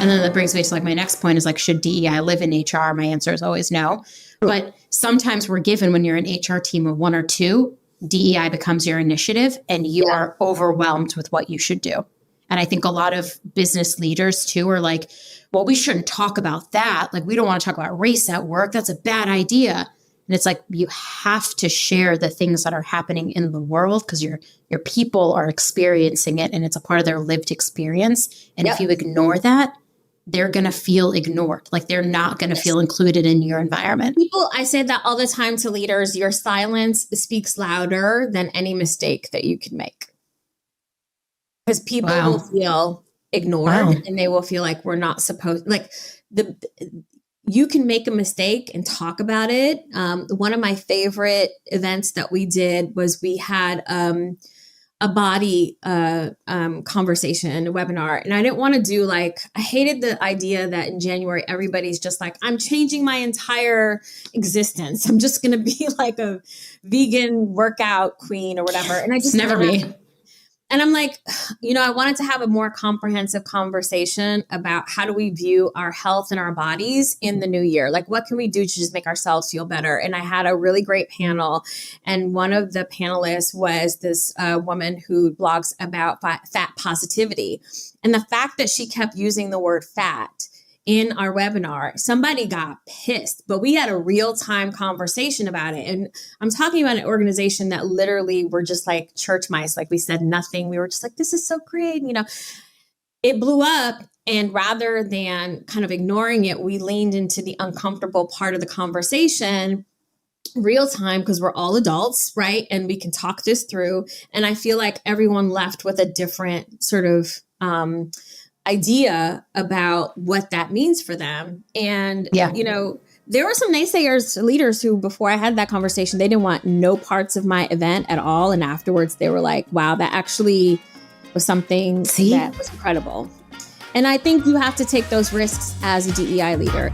And then that brings me to like my next point is like, should DEI live in HR? My answer is always no. But sometimes we're given when you're an HR team of 1 or 2, DEI becomes your initiative and you are overwhelmed with what you should do. And I think a lot of business leaders too are like, well, we shouldn't talk about that. Like, we don't want to talk about race at work. That's a bad idea. And it's like, you have to share the things that are happening in the world because your people are experiencing it and it's a part of their lived experience. And if you ignore that, they're going to feel ignored. Like they're not going to feel included in your environment. I say that all the time to leaders. Your silence speaks louder than any mistake that you can make. Because people will feel ignored and they will feel like we're not supposed, like you can make a mistake and talk about it. One of my favorite events that we did was we had a body conversation, a webinar. And I didn't want to do I hated the idea that in January, everybody's just like, I'm changing my entire existence. I'm just going to be like a vegan workout queen or whatever. And I just never me. And I'm like, I wanted to have a more comprehensive conversation about how do we view our health and our bodies in the new year? Like, what can we do to just make ourselves feel better? And I had a really great panel. And one of the panelists was this woman who blogs about fat positivity. And the fact that she kept using the word fat in our webinar, somebody got pissed, but we had a real-time conversation about it. And I'm talking about an organization that literally were just like church mice. Like, we said nothing. We were just like, this is so great. It blew up. And rather than kind of ignoring it, we leaned into the uncomfortable part of the conversation real time because we're all adults, right? And we can talk this through. And I feel like everyone left with a different sort of idea about what that means for them. And, there were some naysayers, leaders who, before I had that conversation, they didn't want no parts of my event at all. And afterwards they were like, wow, that actually was something that was incredible. And I think you have to take those risks as a DEI leader.